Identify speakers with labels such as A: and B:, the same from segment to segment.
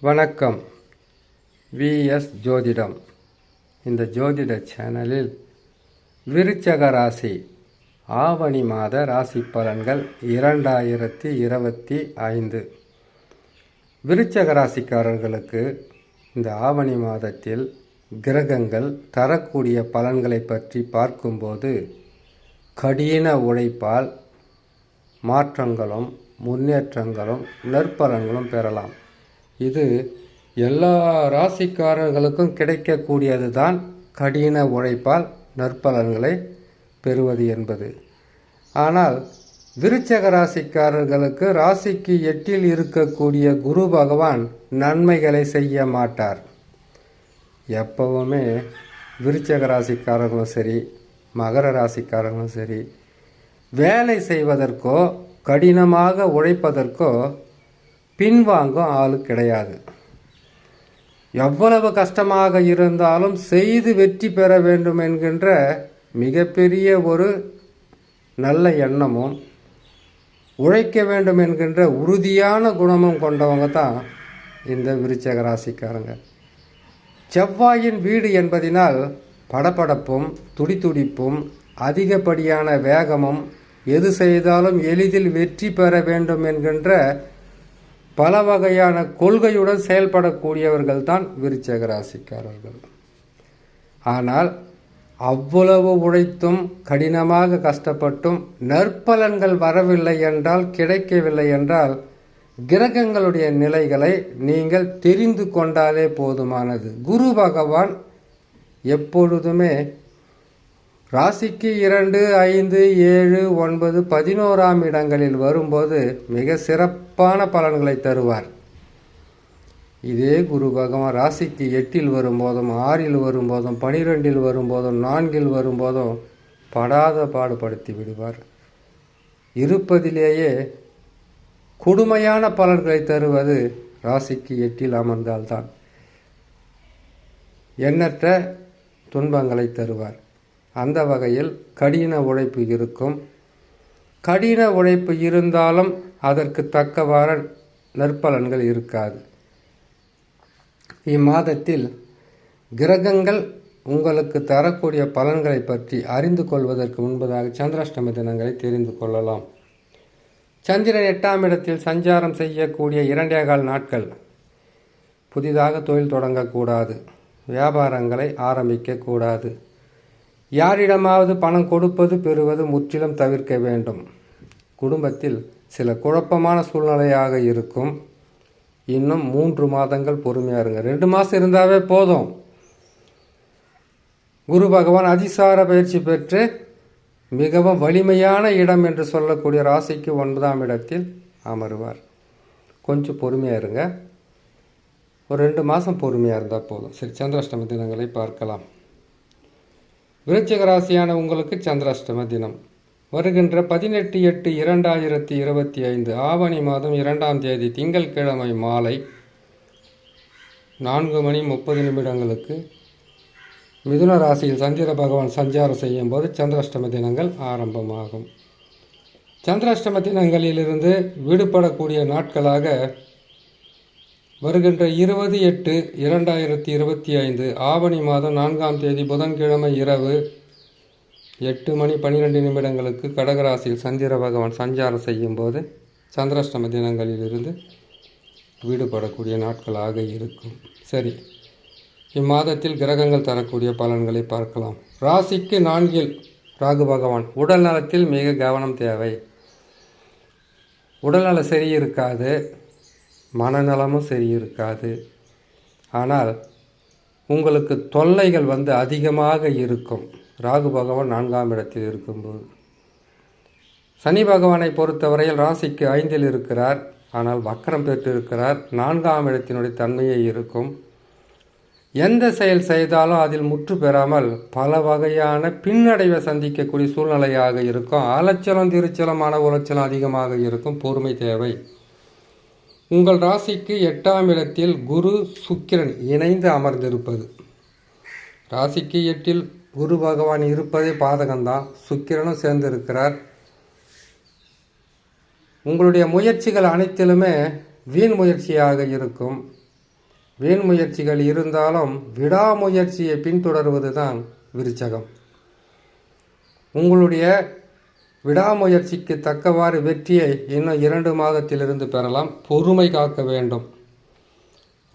A: வணக்கம். விஎஸ் ஜோதிடம். இந்த ஜோதிட சேனலில் விருச்சக ராசி ஆவணி மாத ராசி பலன்கள் 2025. விருச்சக ராசிக்காரர்களுக்கு இந்த ஆவணி மாதத்தில் கிரகங்கள் தரக்கூடிய பலன்களை பற்றி பார்க்கும்போது கடின உழைப்பால் மாற்றங்களும் முன்னேற்றங்களும் நற்பலன்களும் பெறலாம். இது எல்லா ராசிக்காரர்களுக்கும் கிடைக்கக்கூடியது தான் கடின உழைப்பால் நற்பலன்களை பெறுவது என்பது. ஆனால் விருச்சக ராசிக்காரர்களுக்கு ராசிக்கு 8 இருக்கக்கூடிய குரு பகவான் நன்மைகளை செய்ய மாட்டார். எப்பவுமே விருச்சக ராசிக்காரர்களும் சரி, மகர ராசிக்காரர்களும் சரி, வேலை செய்வதற்கோ கடினமாக உழைப்பதற்கோ பின்வாங்கும் ஆள் கிடையாது. எவ்வளவு கஷ்டமாக இருந்தாலும் செய்து வெற்றி பெற வேண்டும் என்கின்ற மிகப்பெரிய ஒரு நல்ல எண்ணமும் உழைக்க வேண்டும் என்கின்ற உறுதியான குணமும் கொண்டவங்க தான் இந்த விருச்சக ராசிக்காரங்க. செவ்வாயின் வீடு என்பதினால் படபடப்பும் துடிதுடிப்பும் அதிகப்படியான வேகமும் எது செய்தாலும் எளிதில் வெற்றி பெற வேண்டும் என்கின்ற பல வகையான கொள்கையுடன் செயல்படக்கூடியவர்கள் தான் விருச்சக ராசிக்காரர்கள். ஆனால் அவ்வளவு உழைத்தும் கடினமாக கஷ்டப்பட்டும் நற்பலன்கள் வரவில்லை என்றால், கிடைக்கவில்லை என்றால், கிரகங்களுடைய நிலைகளை நீங்கள் தெரிந்து கொண்டாலே போதுமானது. குரு பகவான் எப்பொழுதுமே ராசிக்கு 2, 5, 7, 9, 11ஆம் இடங்களில் வரும்போது மிக சிறப்பான பலன்களை தருவார். இதே குரு பகவான் ராசிக்கு 8 வரும்போதும், 6 வரும்போதும், 12 வரும்போதும், 4 வரும்போதும் படாத பாடுபடுத்தி விடுவார். இருப்பதிலேயே கொடுமையான பலன்களை தருவது ராசிக்கு 8 அமர்ந்தால்தான். எண்ணற்ற துன்பங்களை தருவார். அந்த வகையில் கடின உழைப்பு இருக்கும். கடின உழைப்பு இருந்தாலும் அதற்கு தக்கவாறு நற்பலன்கள் இருக்காது. இம்மாதத்தில் கிரகங்கள் உங்களுக்கு தரக்கூடிய பலன்களை பற்றி அறிந்து கொள்வதற்கு முன்பதாக சந்திராஷ்டம தினங்களை தெரிந்து கொள்ளலாம். சந்திரன் 8ஆம் இடத்தில் சஞ்சாரம் செய்யக்கூடிய 2.25 நாட்கள் புதிதாக தொழில் தொடங்கக்கூடாது, வியாபாரங்களை ஆரம்பிக்கக்கூடாது. யாரிடமாவது பணம் கொடுப்பது பெறுவது முற்றிலும் தவிர்க்க வேண்டும். குடும்பத்தில் சில குழப்பமான சூழ்நிலையாக இருக்கும். இன்னும் 3 மாதங்கள் பொறுமையாக இருங்க. 2 மாதம் இருந்தாவே போதும். குரு பகவான் அதிசார பயிற்சி பெற்று மிகவும் வலிமையான இடம் என்று சொல்லக்கூடிய ராசிக்கு 9ஆம் இடத்தில் அமருவார். கொஞ்சம் பொறுமையாக இருங்க. ஒரு 2 மாதம் பொறுமையாக இருந்தால் போதும். சரி, சந்திராஷ்டம தினங்களை பார்க்கலாம். விருச்சிக ராசியான உங்களுக்கு சந்திராஷ்டம தினம் வருகின்ற 18/8/2025 ஆவணி மாதம் 2ஆம் தேதி திங்கட்கிழமை மாலை 4:30 மிதுன ராசியில் சந்திர பகவான் சஞ்சாரம் செய்யும் போது சந்திராஷ்டம தினங்கள் ஆரம்பமாகும். சந்திராஷ்டம தினங்களிலிருந்து விடுபடக்கூடிய நாட்களாக வருகின்ற 20/8/2025 ஆவணி மாதம் 4ஆம் தேதி புதன்கிழமை இரவு 8:12 கடகராசியில் சந்திர பகவான் சஞ்சாரம் செய்யும் போது சந்திராஷ்டம தினங்களிலிருந்து விடுபடக்கூடிய நாட்களாக இருக்கும். சரி, இம்மாதத்தில் கிரகங்கள் தரக்கூடிய பலன்களை பார்க்கலாம். ராசிக்கு 4 ராகு பகவான். உடல் நலத்தில் மிக கவனம் தேவை. உடல்நல சரி இருக்காது, மனநலமும் சரி இருக்காது. ஆனால் உங்களுக்கு தொல்லைகள் அதிகமாக இருக்கும். ராகு பகவான் 4ஆம் இடத்தில் இருக்கும்போது. சனி பகவானை பொறுத்தவரையில் ராசிக்கு 5 இருக்கிறார். ஆனால் வக்கரம் பெற்று இருக்கிறார். 4ஆம் இடத்தினுடைய தன்மையே இருக்கும். எந்த செயல் செய்தாலும் அதில் முற்று பெறாமல் பல வகையான பின்னடைவை சந்திக்கக்கூடிய சூழ்நிலையாக இருக்கும். அலைச்சலம் திருச்சலம் மன உளைச்சலம் அதிகமாக இருக்கும். பொறுமை தேவை. உங்கள் ராசிக்கு 8ஆம் இடத்தில் குரு சுக்கிரன் இணைந்து அமர்ந்திருப்பது. ராசிக்கு 8 குரு பகவான் இருப்பதே பாதகம்தான். சுக்கிரனும் சேர்ந்து இருக்கிறார். உங்களுடைய முயற்சிகள் அனைத்திலுமே வீண் முயற்சியாக இருக்கும். வீண் முயற்சிகள் இருந்தாலும் விடாமுயற்சியை பின்தொடர்வது தான் விருச்சகம். உங்களுடைய விடாமுயற்சிக்கு தக்கவாறு வெற்றியை இன்னும் 2 மாதத்திலிருந்து பெறலாம். பொறுமை காக்க வேண்டும்.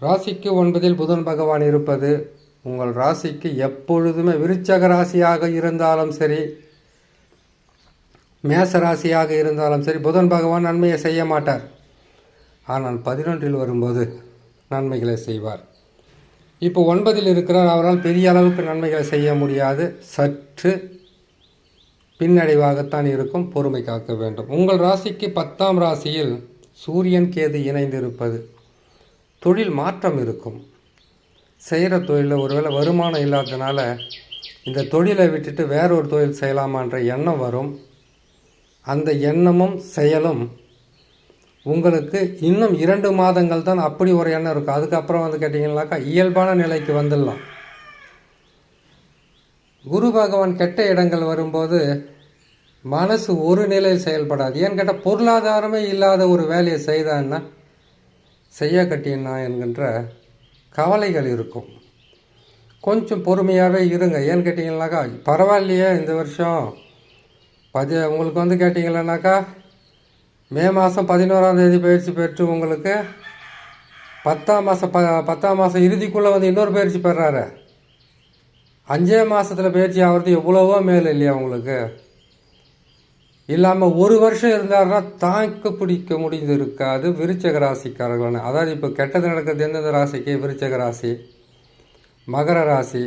A: ராசிக்கு 9 புதன் பகவான் இருப்பது உங்கள் ராசிக்கு எப்பொழுதுமே விருச்சக ராசியாக இருந்தாலும் சரி, மேச ராசியாக இருந்தாலும் சரி, புதன் பகவான் நன்மையை செய்ய மாட்டார். ஆனால் 11 வரும்போது நன்மைகளை செய்வார். இப்போ 9 இருக்கிறார். அவரால் பெரிய அளவுக்கு நன்மைகளை செய்ய முடியாது. சற்று பின்னடைவாகத்தான் இருக்கும். பொறுமை காக்க வேண்டும். உங்கள் ராசிக்கு 10ஆம் ராசியில் சூரியன் கேது இணைந்திருப்பது தொழில் மாற்றம் இருக்கும். செய்கிற தொழிலில் ஒருவேளை வருமானம் இல்லாததுனால இந்த தொழிலை விட்டுட்டு வேறொரு தொழில் செய்யலாமான்ற எண்ணம் வரும். அந்த எண்ணமும் செயலும் உங்களுக்கு இன்னும் 2 மாதங்கள் தான் அப்படி ஒரு எண்ணம் இருக்கும். அதுக்கப்புறம் கேட்டிங்கன்னாக்கா இயல்பான நிலைக்கு வந்துடலாம். குரு பகவான் கெட்ட இடங்கள் வரும்போது மனசு ஒரு நிலையில் செயல்படாது. ஏன்னு கேட்டால் பொருளாதாரமே இல்லாத ஒரு வேலையை செய்தான்னா செய்ய கட்டினா என்கின்ற கவலைகள் இருக்கும். கொஞ்சம் பொறுமையாகவே இருங்க. ஏன்னு கேட்டிங்கன்னாக்கா பரவாயில்லையே இந்த வருஷம் உங்களுக்கு கேட்டிங்கன்னாக்கா மே மாதம் 11ஆம் தேதி பயிற்சி பெற்று உங்களுக்கு 10ஆம் மாதம் இறுதிக்குள்ளே இன்னொரு பயிற்சி பெறாரு. 5 மாதத்தில் பயிற்சி ஆகிறது எவ்வளவோ மேல் இல்லையா உங்களுக்கு? இல்லாமல் 1 வருஷம் இருந்தாருன்னா தாக்கு பிடிக்க முடிந்து இருக்காது விருச்சக ராசிக்காரர்களான. அதாவது இப்போ கெட்டது நடக்கிறது எந்தெந்த ராசிக்கு? விருச்சக ராசி, மகர ராசி,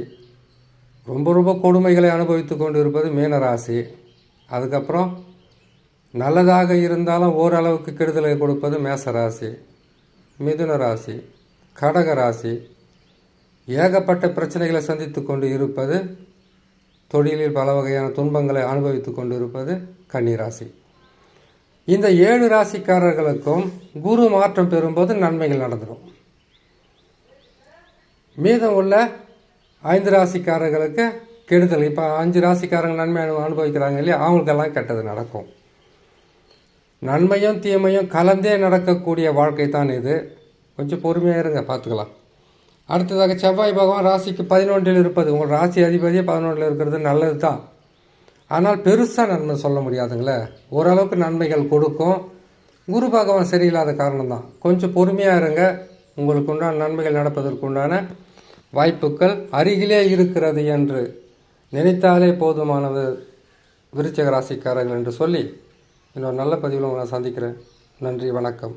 A: ரொம்ப ரொம்ப கொடுமைகளை அனுபவித்து கொண்டு இருப்பது மீன ராசி. அதுக்கப்புறம் நல்லதாக இருந்தாலும் ஓரளவுக்கு கெடுதலை கொடுப்பது மேச ராசி, மிதுன ராசி, கடக ராசி. ஏகப்பட்ட பிரச்சனைகளை சந்தித்து கொண்டு இருப்பது, தொழிலில் பல வகையான துன்பங்களை அனுபவித்து கொண்டு இருப்பது கன்னிராசி. இந்த 7 ராசிக்காரர்களுக்கும் குரு மாற்றம் பெறும்போது நன்மைகள் நடந்துடும். மீதம் உள்ள 5 ராசிக்காரர்களுக்கு கெடுதல். இப்போ 5 ராசிக்காரங்க நன்மை அனுபவிக்கிறாங்க இல்லையா, அவங்களுக்கெல்லாம் கெட்டது நடக்கும். நன்மையும் தீமையும் கலந்தே நடக்கக்கூடிய வாழ்க்கை தான் இது. கொஞ்சம் பொறுமையாக இருங்க, பார்த்துக்கலாம். அடுத்ததாக செவ்வாய் பகவான் ராசிக்கு 11 இருப்பது. உங்கள் ராசி அதிபதியே 11 இருக்கிறது நல்லது தான். ஆனால் பெருசாக நன்மை சொல்ல முடியாதுங்களே. ஓரளவுக்கு நன்மைகள் கொடுக்கும். குரு பகவான் சரியில்லாத காரணம்தான். கொஞ்சம் பொறுமையாக இருங்க. உங்களுக்கு உண்டான நன்மைகள் நடப்பதற்குண்டான வாய்ப்புகள் அருகிலே இருக்கிறது என்று நினைத்தாலே போதுமானது விருச்சிக ராசிக்காரர்கள் என்று சொல்லி இன்னொரு நல்ல பதிவில் உங்களை சந்திக்கிறேன். நன்றி, வணக்கம்.